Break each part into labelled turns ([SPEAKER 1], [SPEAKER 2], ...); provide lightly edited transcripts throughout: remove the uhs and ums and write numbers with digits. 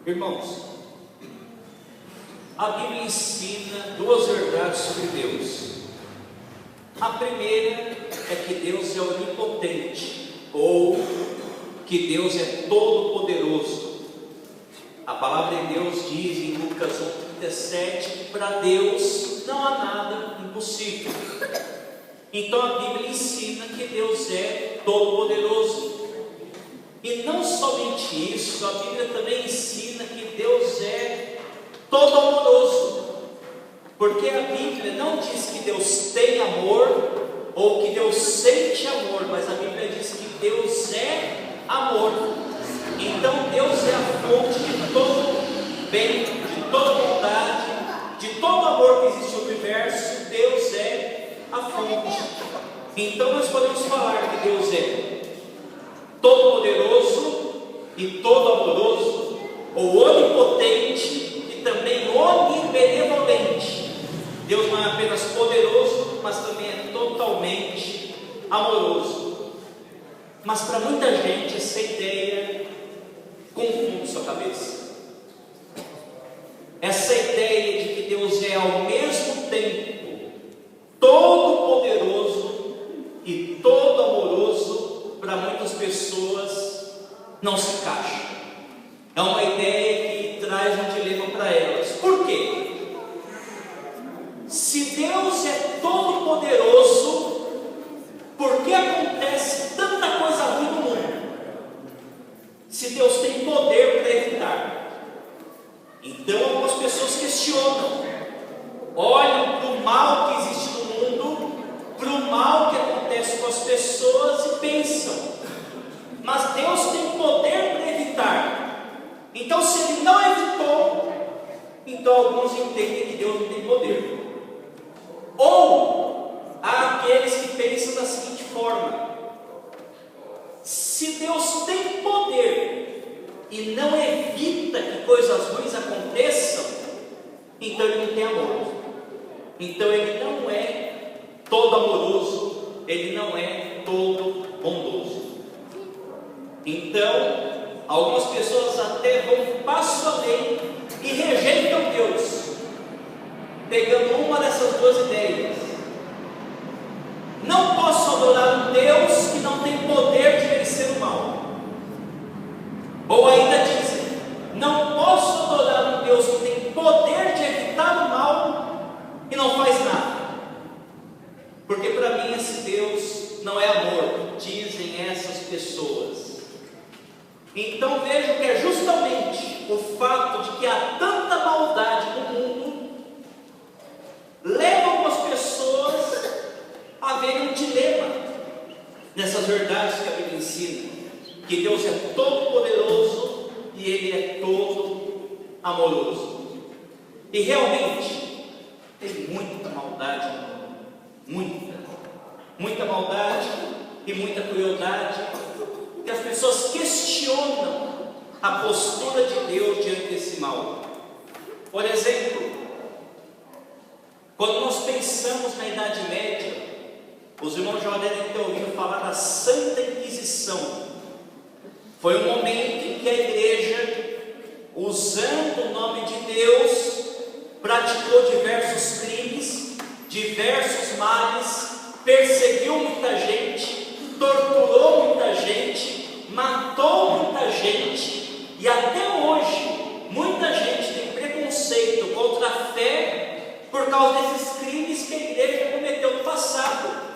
[SPEAKER 1] Irmãos, a Bíblia ensina duas verdades sobre Deus. A primeira é que Deus é onipotente, ou que Deus é todo-poderoso. A palavra de Deus diz em Lucas 1,37 que para Deus não há nada impossível. Então a Bíblia ensina que Deus é todo-poderoso. E não somente isso, a Bíblia também ensina que Deus é todo-amoroso. Porque a Bíblia não diz que Deus tem amor, ou que Deus sente amor, mas a Bíblia diz que Deus é amor. Então Deus é a fonte de todo bem, de toda bondade, de todo amor que existe no universo. Deus é a fonte. Então nós podemos falar que Deus é todo-poderoso e todo-amoroso, ou onipotente e também onibenevolente. Deus não é apenas poderoso, mas também é totalmente amoroso. Mas para muita gente essa ideia confunde sua cabeça. Essa ideia de que Deus é ao mesmo tempo todo-poderoso e todo-amoroso, para muitas pessoas não se encaixa. É uma ideia que traz um dilema para elas. Por quê? Se Deus é todo-poderoso, por que acontece tanta coisa ruim no mundo? Se Deus tem poder para evitar. Então algumas pessoas questionam, olham para o mal que existe no mundo, para o mal que acontece com as pessoas e pensam, mas Deus tem poder para evitar. Então se Ele não evitou, então alguns entendem que Deus não tem poder. Ou há aqueles que pensam da seguinte forma: se Deus tem poder e não evita que coisas ruins aconteçam, então Ele não tem amor. Então Ele não é todo amoroso, Ele não é todo bondoso. Então algumas pessoas até vão um passo além e rejeitam Deus, pegando uma dessas duas ideias. Não posso adorar um Deus que não tem poder de vencer o mal. Ou ainda dizem, não posso adorar um Deus que tem poder de evitar o mal e não faz nada, porque para mim esse Deus não é amor, dizem essas pessoas. Então vejam que é justamente o fato de que há tanta maldade no mundo leva algumas pessoas a verem um dilema nessas verdades que a Bíblia ensina, que Deus é todo poderoso e Ele é todo amoroso. E realmente tem muita maldade no mundo, muita maldade e muita crueldade, que as pessoas questionam a postura de Deus diante desse mal. Por exemplo, quando nós pensamos na Idade Média, os irmãos já devem ter ouvido falar da Santa Inquisição. Foi um momento em que a igreja, usando o nome de Deus, praticou diversos crimes, diversos males, perseguiu muita gente, torturou muita gente, matou muita gente, e até hoje muita gente tem preconceito contra a fé por causa desses crimes que a igreja cometeu no passado.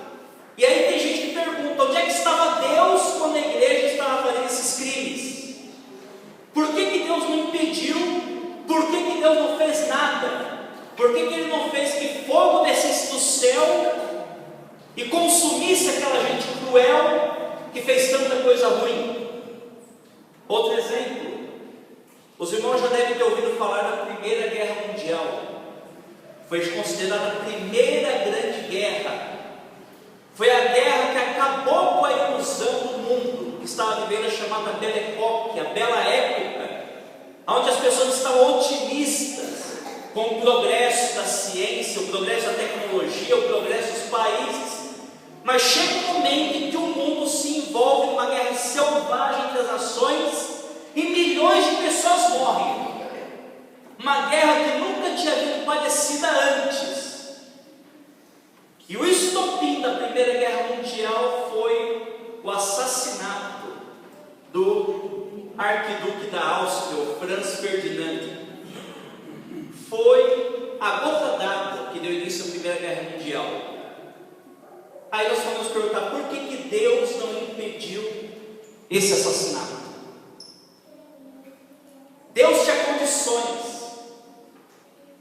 [SPEAKER 1] E aí tem gente que pergunta, onde é que estava Deus quando a igreja estava fazendo esses crimes? Por que Deus não impediu? Por que Deus não fez nada? Por que Ele não fez que fogo descesse do céu e consumisse aquela gente cruel que fez tanta coisa ruim? Outro exemplo, os irmãos já devem ter ouvido falar da Primeira Guerra Mundial. Foi considerada a primeira grande guerra. Foi a guerra que acabou com a ilusão do mundo que estava vivendo, a chamada Belle Époque, a bela época, onde as pessoas estavam otimistas com o progresso da ciência, o progresso da tecnologia, o progresso dos países. Mas chega um momento em que o mundo se envolve em uma guerra selvagem entre as nações e milhões de pessoas morrem. uma guerra que nunca tinha havido parecida antes. E o estopim da Primeira Guerra Mundial foi o assassinato do arquiduque da Áustria, o Franz Ferdinand. Foi a gota d'água que deu início à Primeira Guerra Mundial. Aí nós vamos perguntar, por que Deus não impediu esse assassinato? Deus tinha condições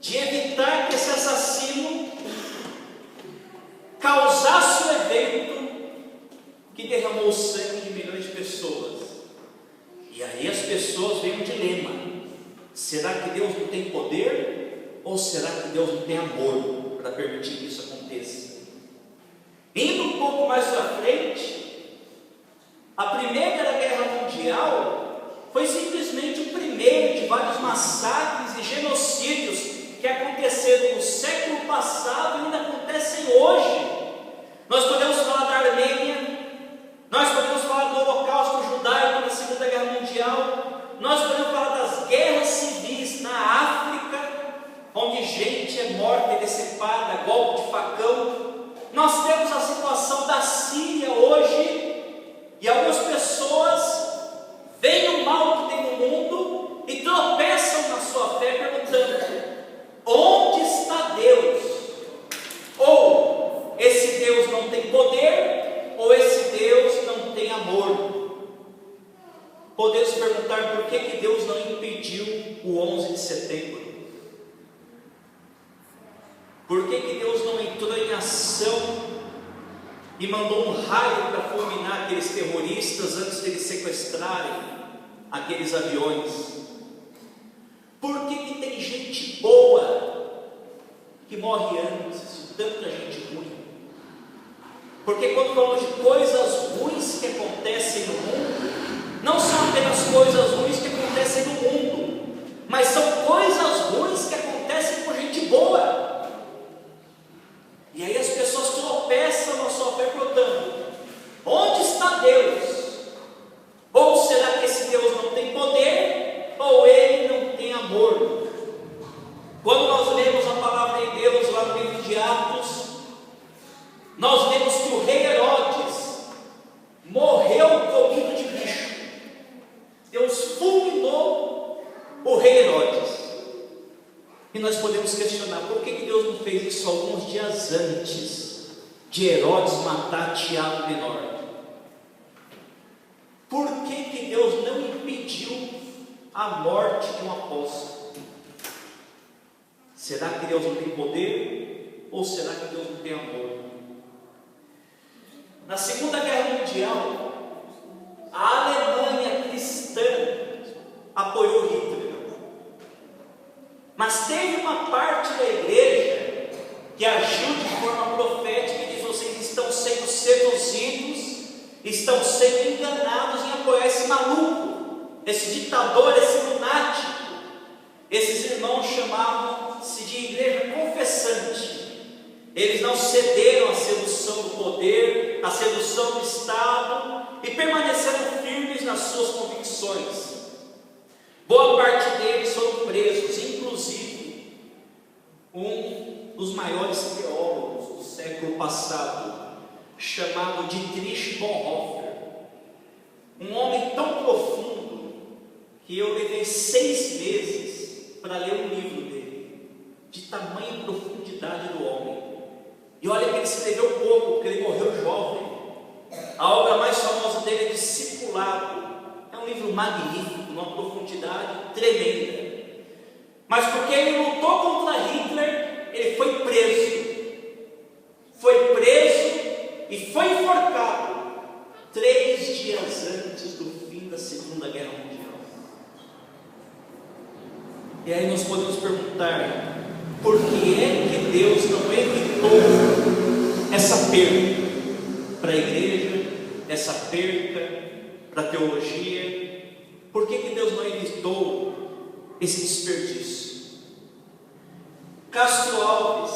[SPEAKER 1] de evitar que esse assassino causasse o evento que derramou o sangue de milhões de pessoas. E aí as pessoas veem um dilema: será que Deus não tem poder? Ou será que Deus não tem amor para permitir que isso aconteça? Indo um pouco mais para frente, a Primeira Guerra Mundial foi simplesmente o primeiro de vários massacres e genocídios que aconteceram no século passado e ainda acontecem hoje. Nós podemos falar da Armênia, nós podemos falar do Holocausto judaico na Segunda Guerra Mundial, nós podemos falar das guerras civis na África, onde gente é morta e decepada a golpe de facão. Nós temos a situação da Síria hoje, e algumas pessoas veem o mal que tem no mundo e tropeçam na sua fé perguntando: onde está Deus? Ou esse Deus não tem poder, ou esse Deus não tem amor. Podemos perguntar por que Deus não impediu o 11 de setembro? Por que Deus não entrou em ação e mandou um raio para fulminar aqueles terroristas antes de eles sequestrarem aqueles aviões? Por que tem gente boa que morre antes de tanta gente ruim? Porque quando falamos de coisas ruins que acontecem no mundo, não são apenas coisas ruins que acontecem no mundo, mas são coisas ruins que acontecem com gente boa. E aí as pessoas tropeçam na sua fé perguntando: onde está Deus? Ou será que esse Deus não tem poder, ou ele não tem amor? Quando nós lemos a palavra de Deus lá no livro de Atos, nós vemos que o rei Herodes morreu comido de bicho. Deus fulminou o rei Herodes. E nós podemos questionar: por que Deus não fez isso alguns dias antes de Herodes matar Tiago menor? Por que Deus não impediu a morte de um apóstolo? Será que Deus não tem poder? Ou será que Deus não tem amor? Na Segunda Guerra Mundial, a Alemanha cristã apoiou Hitler. Mas teve uma parte da igreja que agiu de forma profética e diz: vocês estão sendo seduzidos, estão sendo enganados em apoiar esse maluco, esse ditador, esse lunático. Esses irmãos chamavam-se de igreja confessante. Eles não cederam à sedução do poder, à sedução do Estado, e permaneceram firmes nas suas convicções. Boa parte deles foram presos, inclusive um dos maiores teólogos do século passado, chamado Dietrich Bonhoeffer, um homem tão profundo que eu levei 6 meses para ler um livro dele, de tamanha profundidade do homem. E olha que ele escreveu pouco, porque ele morreu jovem. A obra mais famosa dele é Discipulado. É um livro magnífico, numa profundidade tremenda. Mas porque ele lutou contra Hitler, ele foi preso. Foi preso e foi enforcado 3 dias antes do fim da Segunda Guerra Mundial. E aí nós podemos perguntar: por que é que Deus não evitou essa perda para a igreja, essa perda para a teologia? Por que Deus não evitou esse desperdício? Castro Alves,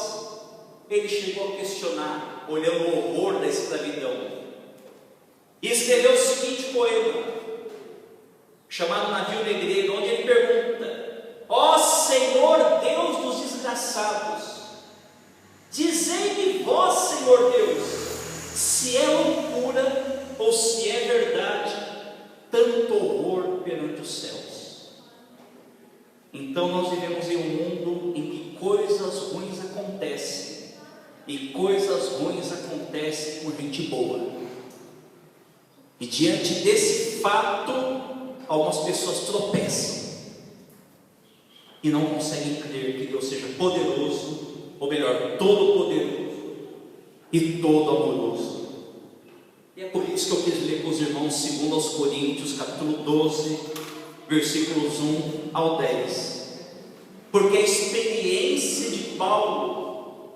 [SPEAKER 1] ele chegou a questionar, olhando o horror da escravidão, e escreveu o seguinte poema, chamado Navio Negreiro, onde ele pergunta: ó Senhor Então nós vivemos em um mundo em que coisas ruins acontecem, e coisas ruins acontecem com gente boa. E diante desse fato, algumas pessoas tropeçam e não conseguem crer que Deus seja poderoso, ou melhor, todo-poderoso e todo-amoroso. E é por isso que eu quis ler com os irmãos 2 Coríntios, capítulo 12, versículos 1 ao 10. Porque a experiência de Paulo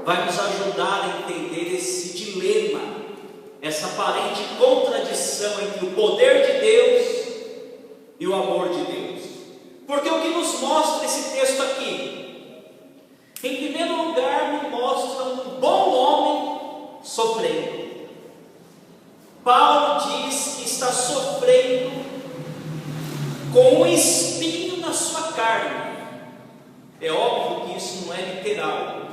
[SPEAKER 1] vai nos ajudar a entender esse dilema, essa aparente contradição entre o poder de Deus e o amor de Deus. Porque o que nos mostra esse texto aqui? Em primeiro lugar, nos mostra um bom homem sofrendo. Paulo diz que está sofrendo com um espinho na sua carne. É óbvio que isso não é literal,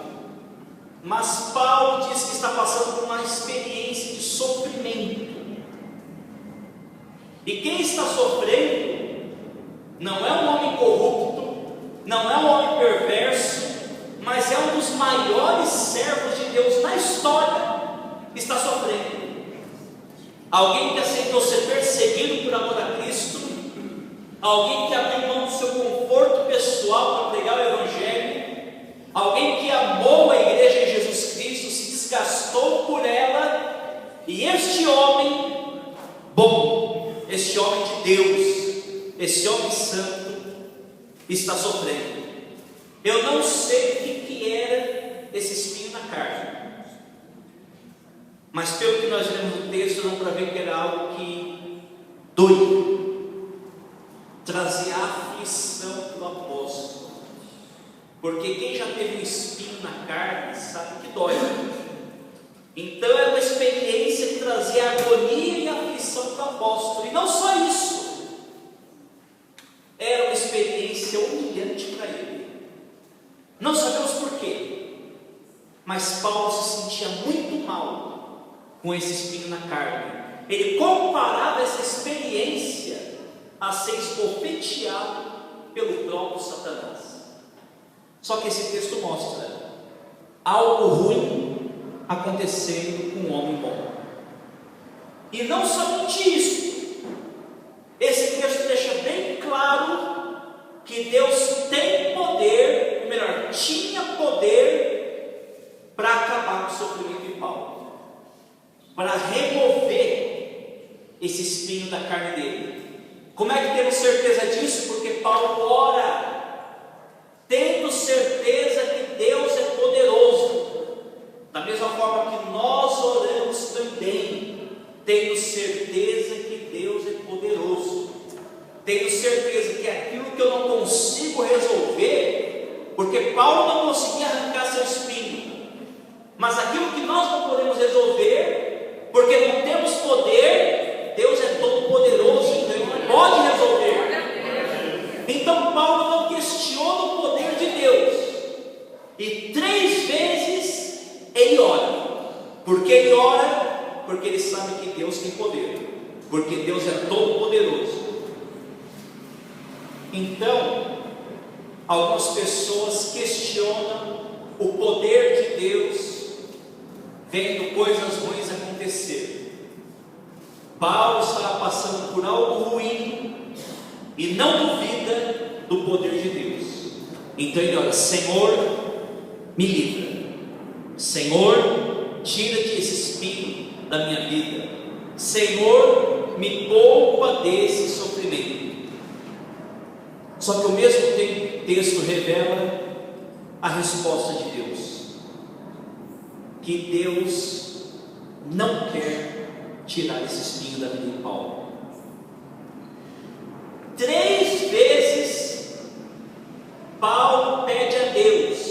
[SPEAKER 1] mas Paulo diz que está passando por uma experiência de sofrimento. E quem está sofrendo não é um homem corrupto, não é um homem perverso, mas é um dos maiores servos de Deus na história. Está sofrendo. Alguém que aceitou ser perseguido por amor a Cristo, alguém que abriu mão do seu conforto pessoal para pregar o Evangelho, alguém que amou a igreja de Jesus Cristo, se desgastou por ela, e este homem bom, este homem de Deus, este homem santo, está sofrendo. Eu não sei o que era esse espinho na carne, mas pelo que nós lemos no texto, não para ver que era algo que doía, trazia aflição para o apóstolo, porque quem já teve um espinho na carne sabe que dói. Então era uma experiência que trazia agonia e aflição para o apóstolo, e não só isso, era uma experiência humilhante para ele. Não sabemos porquê, mas Paulo se sentia muito mal com esse espinho na carne. Ele comparava essa experiência a ser esbofeteado pelo próprio Satanás. Só que esse texto mostra algo ruim acontecendo com um homem bom. E não somente isso, esse texto deixa bem claro que Deus tem poder, ou melhor, tinha poder para acabar com o sofrimento de Paulo, para remover esse espinho da carne dele. Como é que temos certeza disso? Porque Paulo ora, tendo certeza que Deus é poderoso, da mesma forma que nós oramos também, tendo certeza que Deus é poderoso, tendo certeza que aquilo que eu não consigo resolver, porque Paulo não conseguia arrancar seu espinho, mas aquilo que nós não podemos resolver, porque não temos poder, Deus é todo poderoso, então Ele pode resolver. Então Paulo não questiona o poder de Deus, e 3 vezes ele ora. Porque ele ora? Porque ele sabe que Deus tem poder, porque Deus é todo poderoso. Então algumas pessoas questionam o poder de Deus vendo coisas ruins acontecer. Paulo estava passando por algo ruim e não duvida do poder de Deus. Então ele ora: Senhor, me livra. Senhor, tira-te esse espinho da minha vida. Senhor, me poupa desse sofrimento. Só que ao mesmo tempo o texto revela a resposta de Deus, que Deus não quer tirar esse espinho da vida de Paulo. 3 vezes Paulo pede a Deus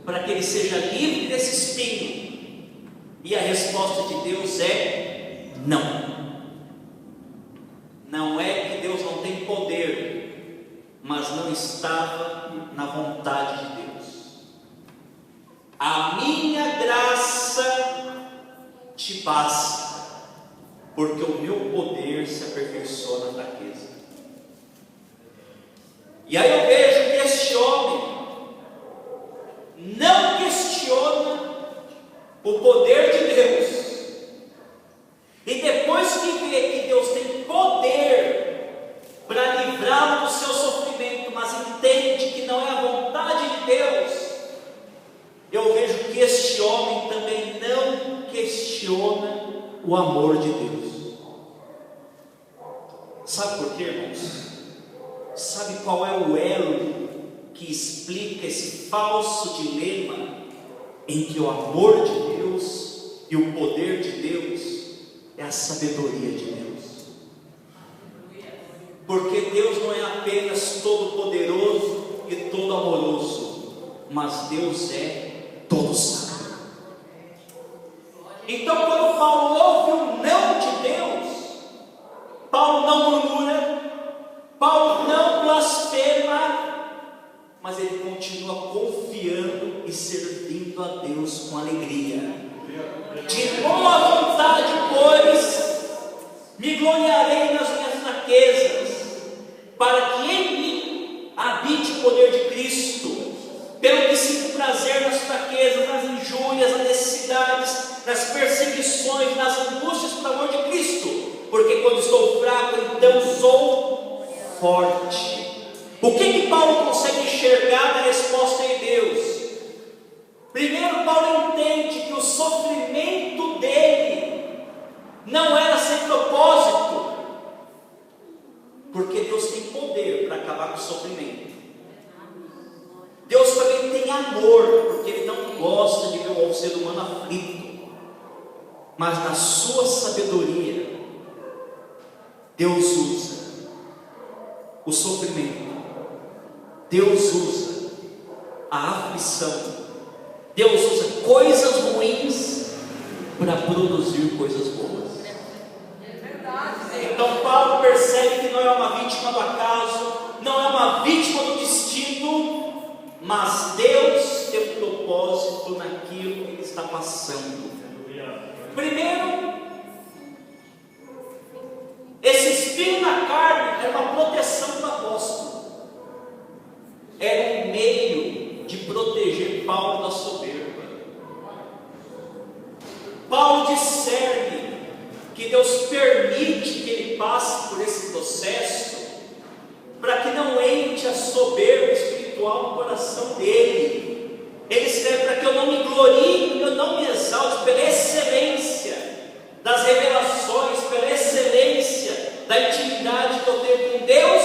[SPEAKER 1] para que ele seja livre desse espinho, e a resposta de Deus é não. Não é que Deus não tem poder, mas não estava na vontade de Deus. A minha graça te basta, porque o meu poder se aperfeiçoa na fraqueza. E aí eu vejo o amor de Deus. Sabe por quê, irmãos? Sabe qual é o elo que explica esse falso dilema entre o amor de Deus e o poder de Deus? É a sabedoria de Deus. Porque Deus não é apenas todo poderoso e todo amoroso, mas Deus é todo sábio. Então, quando Paulo ouve o não de Deus, Paulo não murmura, Paulo não blasfema, mas ele continua confiando e servindo a Deus com alegria. De boa vontade, pois, me gloriarei nas minhas fraquezas, para que em mim habite o poder de Cristo. Pelo que sinto prazer nas fraquezas, nas injúrias, nas necessidades, nas perseguições, nas angústias por amor de Cristo, porque quando estou fraco, então sou forte. O que Paulo consegue enxergar na resposta de Deus? Primeiro, Paulo entende que o sofrimento dele não era sem propósito, porque Deus tem poder para acabar com o sofrimento. Deus também tem amor, porque Ele não gosta de ver um ser humano aflito, mas na sua sabedoria, Deus usa o sofrimento, Deus usa a aflição, Deus usa coisas ruins para produzir coisas boas. Então Paulo percebe que não é uma vítima do acaso, não é uma vítima do destino, mas Deus tem um propósito naquilo que ele está passando. Primeiro, esse espinho na carne era uma proteção do apóstolo, era um meio de proteger Paulo da soberba. Paulo discerne que Deus permite que ele passe por esse processo para que não entre a soberba espiritual no coração dele. Ele escreve para que eu não me glorie, eu não me exalte pela excelência das revelações, pela excelência da intimidade que eu tenho com Deus,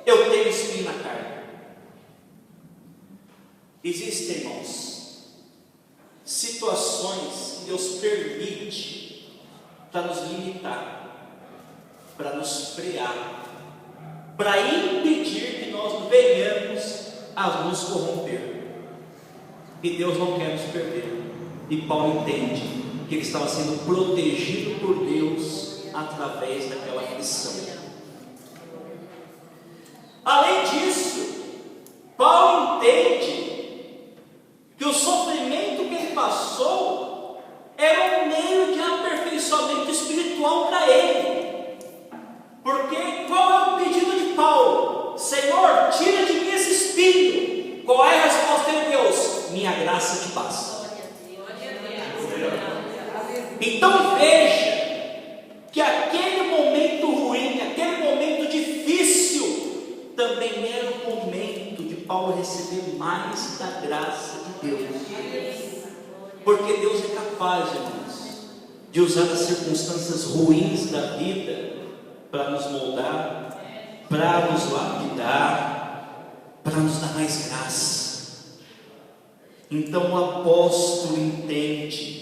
[SPEAKER 1] eu tenho espinho na carne. Existem, irmãos, situações que Deus permite para nos limitar, para nos frear, para impedir que nós venhamos a nos corromper. E Deus não quer nos perder. E Paulo entende que ele estava sendo protegido por Deus através daquela aflição. Além disso, Paulo entende que o sofrimento que ele passou era um meio de aperfeiçoamento espiritual para ele. Porque qual é o pedido de Paulo? Senhor, tira de mim esse espinho. Qual é a resposta de Deus? Minha graça te basta. Então veja que aquele momento ruim, aquele momento difícil, também era o momento de Paulo receber mais da graça de Deus. Porque Deus é capaz, irmãos, de usar as circunstâncias ruins da vida para nos moldar, para nos lapidar, para nos dar mais graça. Então o apóstolo entende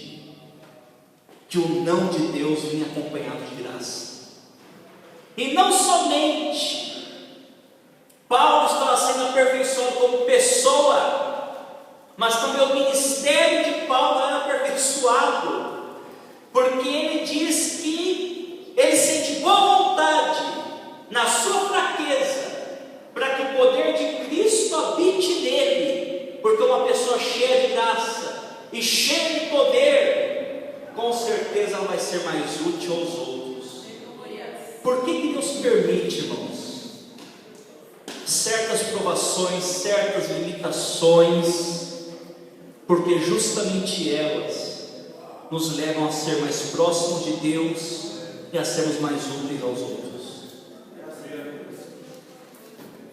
[SPEAKER 1] que o não de Deus vem acompanhado de graça. E não somente Paulo estava sendo aperfeiçoado como pessoa, mas também o ministério de Paulo era aperfeiçoado, porque ele diz que ele sente boa vontade na sua fraqueza, para que o poder de Cristo habite nele, porque uma pessoa cheia de graça e cheia de poder, com certeza ela vai ser mais útil aos outros. Por que Deus permite, irmãos, certas provações, certas limitações? Porque justamente elas nos levam a ser mais próximos de Deus e a sermos mais úteis aos outros.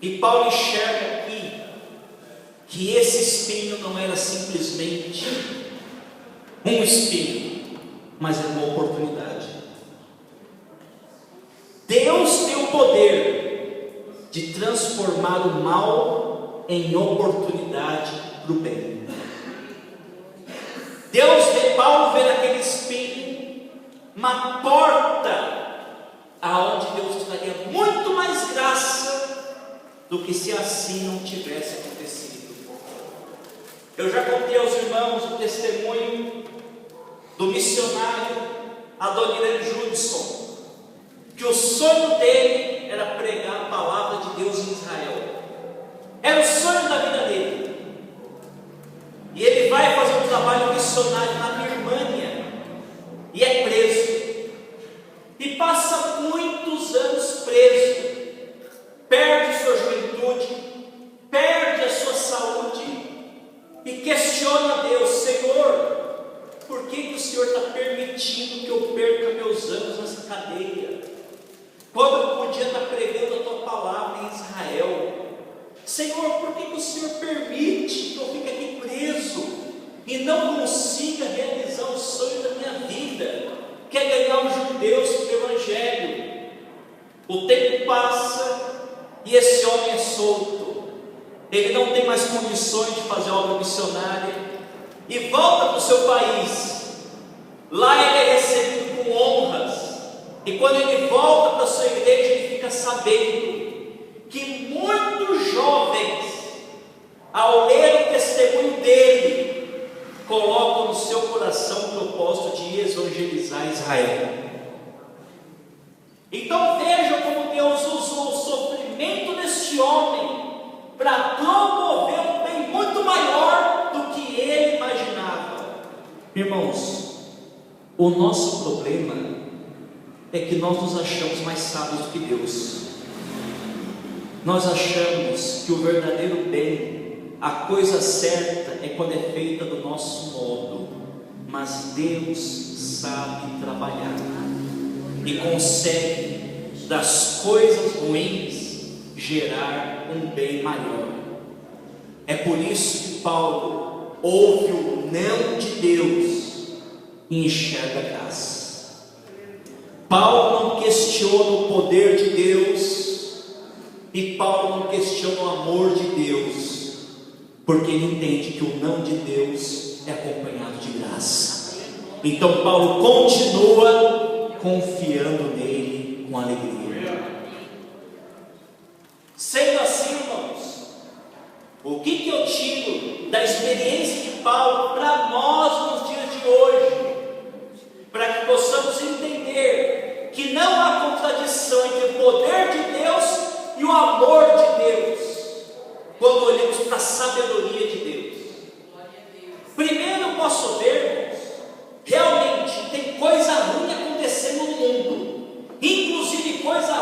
[SPEAKER 1] E Paulo enxerga aqui que esse espinho não era simplesmente um espinho, mas é uma oportunidade. Deus tem o poder de transformar o mal em oportunidade para o bem. Paulo vê naquele espinho uma porta aonde Deus traria muito mais graça do que se assim não tivesse acontecido. Eu já contei aos irmãos o testemunho do missionário Adoniran Judson, que o sonho dele era pregar a palavra de Deus em Israel. Era o sonho da vida dele. E ele vai fazer um trabalho missionário na Birmânia e é preso. E passa muitos anos preso. Perde sua juventude, perde a sua saúde e questiona a Deus: Senhor, por que o Senhor está permitindo que eu perca meus anos nessa cadeia, quando eu podia estar pregando a tua palavra em Israel? Senhor, por que o Senhor permite que eu fique aqui preso e não consiga realizar o sonho da minha vida, que é ganhar os judeus para o Evangelho? O tempo passa e esse homem é solto. Ele não tem mais condições de fazer obra missionária e volta para o seu país. Lá ele é recebido com honras, e quando ele volta para a sua igreja, ele fica sabendo que muitos jovens, ao ler o testemunho dele, colocam no seu coração o propósito de evangelizar Israel. Então veja como Deus usou o sofrimento deste homem para promover um bem muito maior do que ele imaginava. Irmãos, o nosso problema é que nós nos achamos mais sábios do que Deus. Nós achamos que o verdadeiro bem, a coisa certa, é quando é feita do nosso modo, mas Deus sabe trabalhar e consegue das coisas ruins gerar um bem maior. É por isso que Paulo ouve o não de Deus e enxerga a graça. Paulo não questiona o poder de Deus, e Paulo não questiona o amor de Deus, porque ele entende que o não de Deus é acompanhado de graça. Então Paulo continua confiando nele com alegria. Sendo assim, irmãos, o que eu tiro da experiência de Paulo para nós nos dias de hoje, para que possamos entender que não há contradição entre o poder de Deus e o amor de Deus, quando olhamos para a sabedoria de Deus. Primeiro eu posso ver, irmãos, realmente tem coisa ruim acontecendo no mundo, inclusive coisa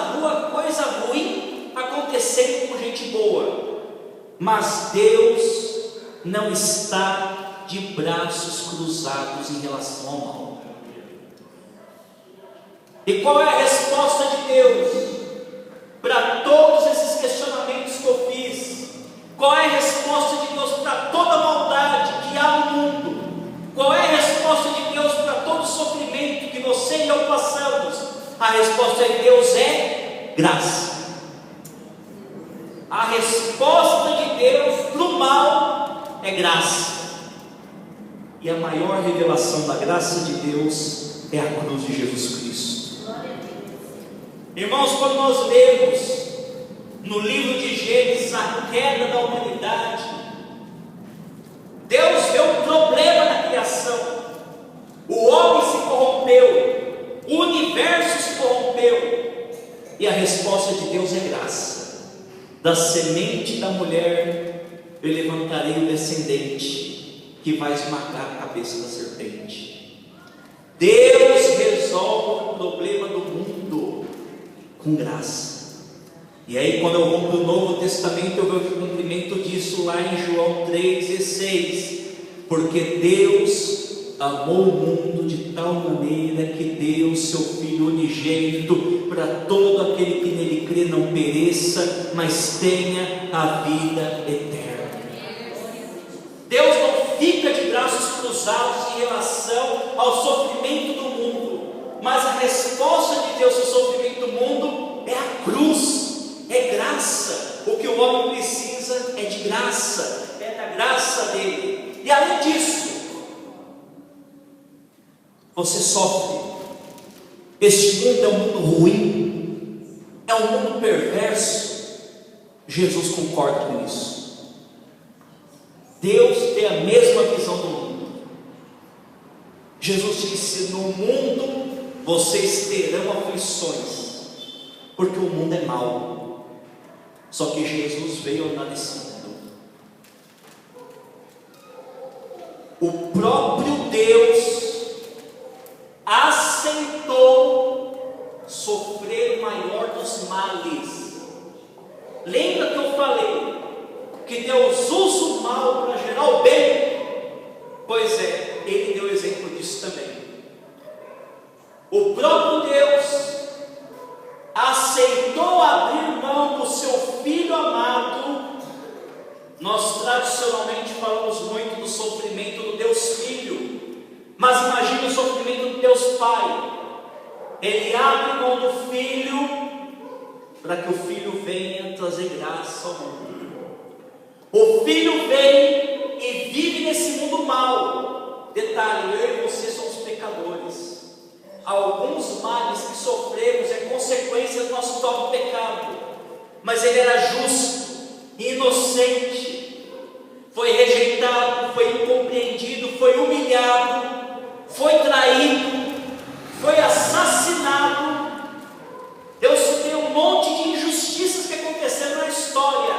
[SPEAKER 1] ruim acontecendo com gente boa, mas Deus não está de braços cruzados em relação ao mal. E qual é a resposta de Deus para todos esses questionamentos que eu fiz? Qual é a resposta de Deus para toda a maldade que há no mundo? Qual é a resposta de Deus para todo o sofrimento que você e eu passamos? A resposta de Deus é graça. A resposta de Deus para o mal é graça. E a maior revelação da graça de Deus é a cruz de Jesus Cristo. Irmãos, quando nós lemos no livro de Gênesis a queda da humanidade, Deus vê um problema na criação. O homem se corrompeu, o universo se corrompeu, e a resposta de Deus é graça. Da semente da mulher eu levantarei o descendente que vai esmagar a cabeça da serpente. Deus resolve o problema do mundo com graça. E aí, quando eu vou para o Novo Testamento, eu vejo o cumprimento disso lá em João 3,16. Porque Deus amou o mundo de tal maneira que deu o seu Filho unigênito, para todo aquele que nele crê não pereça, mas tenha a vida eterna. Deus não fica de braços cruzados em relação ao sofrimento do mas a resposta de Deus ao sofrimento do mundo é a cruz, é graça. O que o homem precisa é de graça, é da graça dele. E além disso, você sofre. Este mundo é um mundo ruim, é um mundo perverso. Jesus concorda com isso. Deus tem a mesma visão do mundo. Jesus disse: no mundo vocês terão aflições, porque o mundo é mau. Só que Jesus veio andar nesse mundo. O próprio Deus aceitou sofrer o maior dos males. Lembra que eu falei que Deus usa o mal para gerar o bem? Pois é, Ele deu exemplo disso também. O próprio Deus aceitou abrir mão do seu Filho amado. Nós tradicionalmente falamos muito do sofrimento do Deus Filho, mas imagine o sofrimento do Deus Pai. Ele abre mão do Filho para que o Filho venha trazer graça ao mundo. O Filho vem e vive nesse mundo mau. Detalhe, eu e você somos pecadores. Alguns males que sofremos é consequência do nosso próprio pecado, mas Ele era justo, inocente, foi rejeitado, foi incompreendido, foi humilhado, foi traído, foi assassinado. Eu citei um monte de injustiças que aconteceram na história,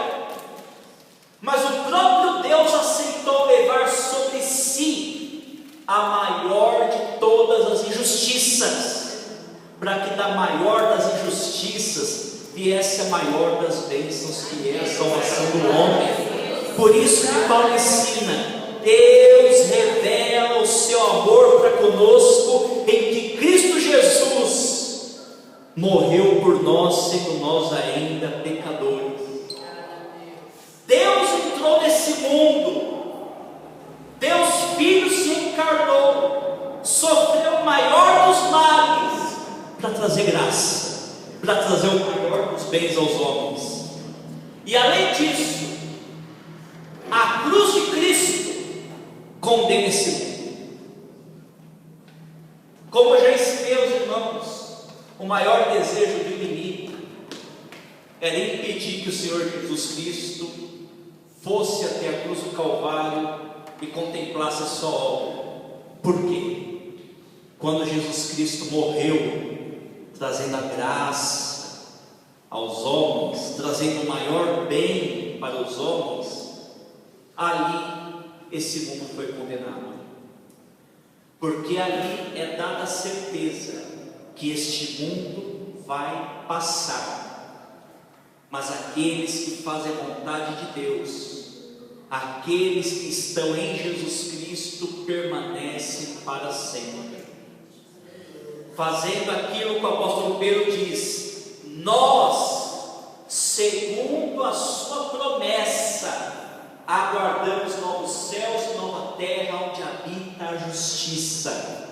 [SPEAKER 1] mas o próprio Deus aceitou levar sobre si a maior de todas as injustiças, para que da maior das injustiças viesse a maior das bênçãos, que é a salvação do homem. Por isso que Paulo ensina: Deus revela o seu amor para conosco em que Cristo Jesus morreu por nós, sendo nós ainda pecadores. Deus entrou nesse mundo, Deus Filho se encarnou, sofreu o maior dos males para trazer graça, para trazer o maior dos bens aos homens. E além disso, a cruz de Cristo condena esse mundo. Como eu já ensinei aos irmãos, o maior desejo do inimigo era impedir que o Senhor Jesus Cristo fosse até a cruz do Calvário e contemplasse a sua obra. Por quê? Quando Jesus Cristo morreu, trazendo a graça aos homens, trazendo o maior bem para os homens, ali esse mundo foi condenado. Porque ali é dada a certeza que este mundo vai passar, mas aqueles que fazem a vontade de Deus, aqueles que estão em Jesus Cristo, permanecem para sempre, fazendo aquilo que o apóstolo Pedro diz: nós, segundo a sua promessa, aguardamos novos céus e nova terra, onde habita a justiça.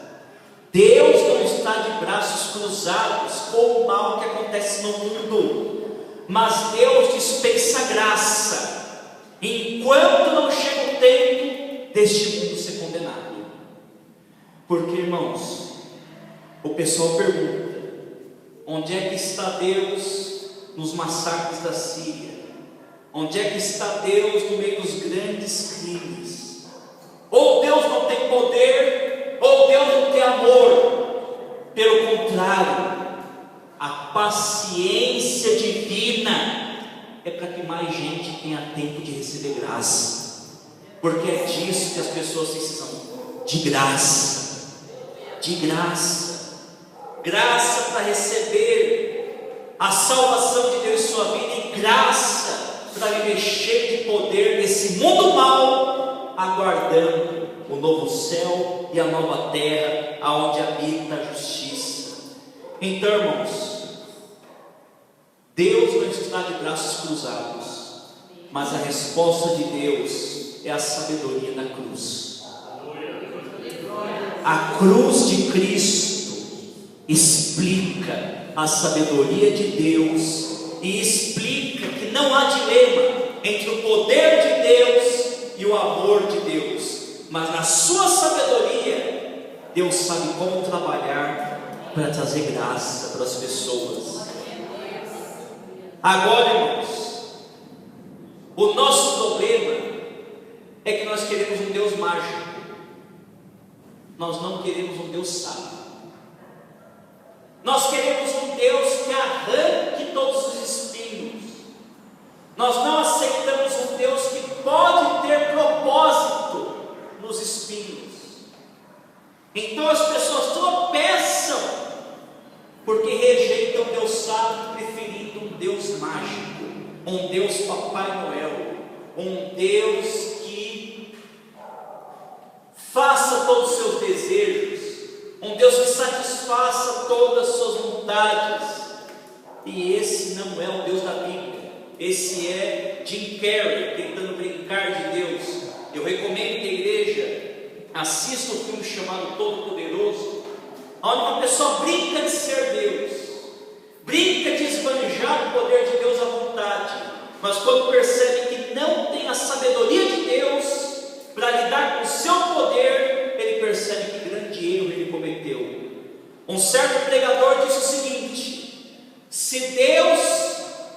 [SPEAKER 1] Deus não está de braços cruzados com o mal que acontece no mundo, mas Deus dispensa graça, enquanto não chega o tempo deste mundo ser condenado. Porque, irmãos, o pessoal pergunta: onde é que está Deus nos massacres da Síria? Onde é que está Deus no meio dos grandes crimes? Ou Deus não tem poder, ou Deus não tem amor. Pelo contrário, a paciência divina é para que mais gente tenha tempo de receber graça, porque é disso que as pessoas precisam, de graça, de graça, graça para receber a salvação de Deus em sua vida, e graça para viver cheio de poder nesse mundo mau, aguardando o novo céu e a nova terra, aonde habita a justiça. Então, irmãos, Deus não está de braços cruzados, mas a resposta de Deus é a sabedoria da cruz. A cruz de Cristo explica a sabedoria de Deus e explica que não há dilema entre o poder de Deus e o amor de Deus, mas na sua sabedoria, Deus sabe como trabalhar para trazer graça para as pessoas. Agora, irmãos, o nosso problema é que nós queremos um Deus mágico, nós não queremos um Deus sábio. Nós queremos um Deus que arranque todos os espinhos. Nós não aceitamos um Deus que pode ter propósito nos espinhos. Então as pessoas tropeçam porque rejeitam o Deus sábio, preferindo um Deus mágico, um Deus Papai Noel, um Deus que faça todos os seus desejos, um Deus que satisfaça todas as suas vontades. E esse não é o Deus da Bíblia. Esse é Jim Carrey tentando brincar de Deus. Eu recomendo que a igreja assista um filme chamado Todo-Poderoso, onde uma pessoa brinca de ser Deus, brinca de esbanjar o poder de Deus à vontade, mas quando percebe que não tem a sabedoria de Deus para lidar com o seu poder, ele percebe que grande erro ele cometeu. Um certo pregador disse o seguinte: se Deus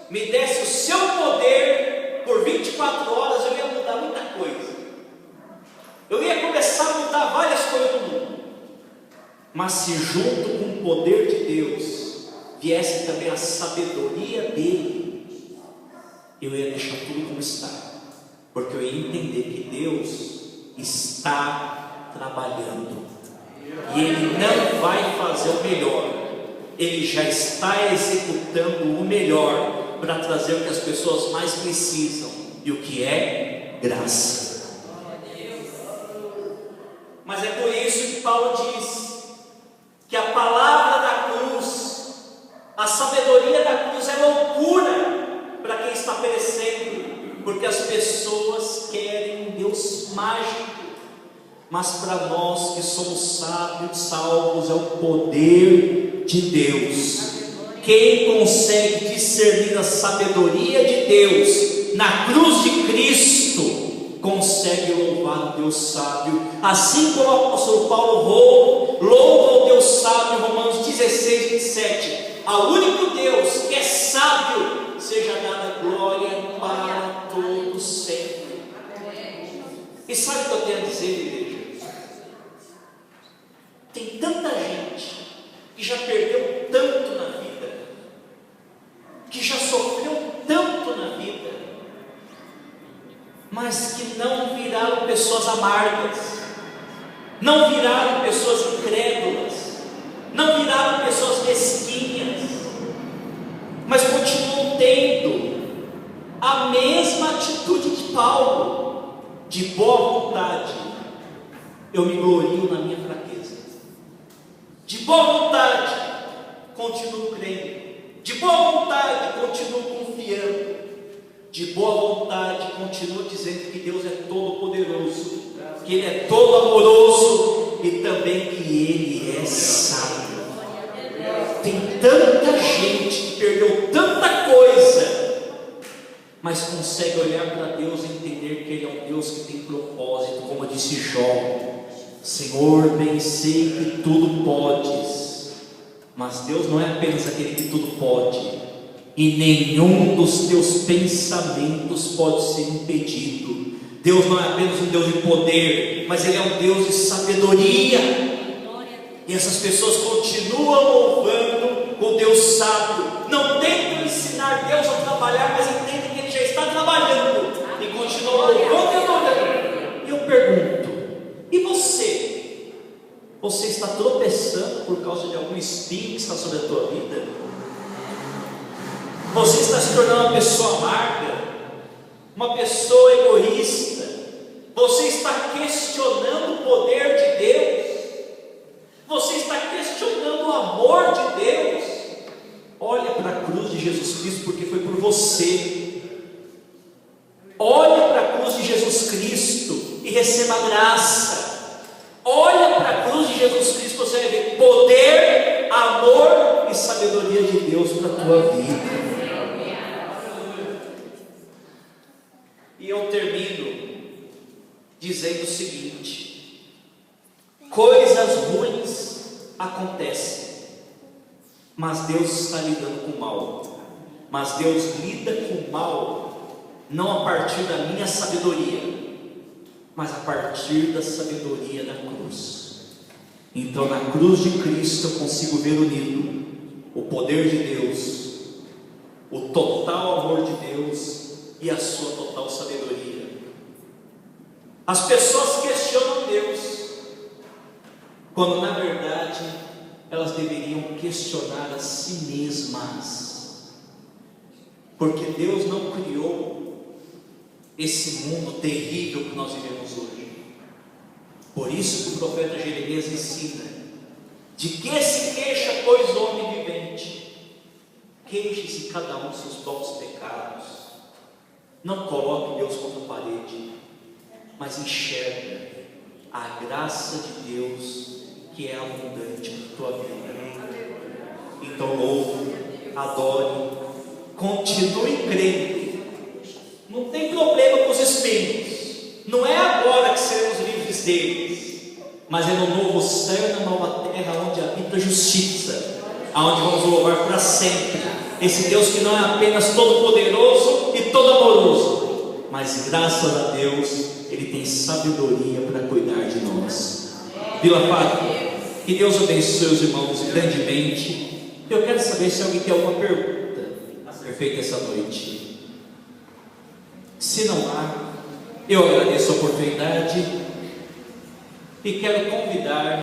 [SPEAKER 1] me desse o seu poder por 24 horas, eu ia mudar muita coisa, eu ia começar a mudar várias coisas no mundo. Mas se junto com o poder de Deus viesse também a sabedoria dele, eu ia deixar tudo como está, porque eu ia entender que Deus está trabalhando, e Ele não vai fazer o melhor, Ele já está executando o melhor para trazer o que as pessoas mais precisam, e o que é graça. Mas é por isso que Paulo diz que a palavra da cruz, a sabedoria da cruz é loucura para quem está perecendo, porque as pessoas querem um Deus mágico, mas para nós que somos sábios, salvos, é o poder de Deus. Quem consegue discernir a sabedoria de Deus na cruz de Cristo, consegue louvar o Deus sábio, assim como o apóstolo Paulo louva o Deus sábio em Romanos 16, 27. Ao único Deus que é sábio, seja dada glória para todos sempre. E sabe o que eu tenho a dizer, igreja? Tem tanta gente que já perdeu tanto na vida, que já sofreu tanto na vida, mas que não viraram pessoas amargas, não viraram pessoas incrédulas, não viraram pessoas mesquinhas, mas continuam tendo a mesma atitude de Paulo, de boa vontade. Eu me glorio na minha fraqueza, de boa vontade continuo crendo, de boa vontade continuo confiando, de boa vontade continuo dizendo que Deus é todo poderoso, que Ele é todo amoroso e também que Ele é sábio. Tem tanta gente que perdeu tanta coisa, mas consegue olhar para Deus e entender que Ele é um Deus que tem propósito, como disse Jó: Senhor, bem sei que tudo podes. Mas Deus não é apenas aquele que tudo pode, e nenhum dos teus pensamentos pode ser impedido. Deus não é apenas um Deus de poder, mas Ele é um Deus de sabedoria. E essas pessoas continuam louvando o Deus sábio, não tentam ensinar Deus a trabalhar, mas entendem que Ele já está trabalhando e continuam louvando e adorando. E eu pergunto: e você? Você está tropeçando por causa de algum espinho que está sobre a tua vida? Você está se tornando uma pessoa amarga, uma pessoa egoísta? Você está questionando o poder de Deus? Você está questionando o amor de Deus? Olha para a cruz de Jesus Cristo, porque foi por você. Olha para a cruz de Jesus Cristo e receba graça. Olha para a cruz de Jesus Cristo, você vai ver poder, amor E eu termino dizendo o seguinte: coisas ruins acontecem, mas Deus está lidando com o mal. Mas Deus lida com o mal não a partir da minha sabedoria, mas a partir da sabedoria da cruz. Então, na cruz de Cristo eu consigo ver unido o poder de Deus, o total amor de Deus e a sua total sabedoria. As pessoas questionam Deus, quando na verdade elas deveriam questionar a si mesmas, porque Deus não criou esse mundo terrível que nós vivemos hoje. Por isso que o profeta Jeremias ensina: de que se queixa, pois, o homem vivente? Queixe-se cada um dos seus próprios pecados. Não coloque Deus contra a parede, mas enxerga a graça de Deus que é abundante na tua vida. Então louve, adore, continue crendo. Não tem problema com os espinhos. Não é agora que seremos livres deles, mas é no novo céu e na nova terra, onde habita a justiça, aonde vamos louvar para sempre esse Deus que não é apenas todo poderoso e todo amoroso, mas graças a Deus Ele tem sabedoria para cuidar de nós. Vila Pátria, que Deus abençoe os irmãos grandemente. Eu quero saber se alguém tem alguma pergunta a ser feita essa noite. Se não há, eu agradeço a oportunidade e quero convidar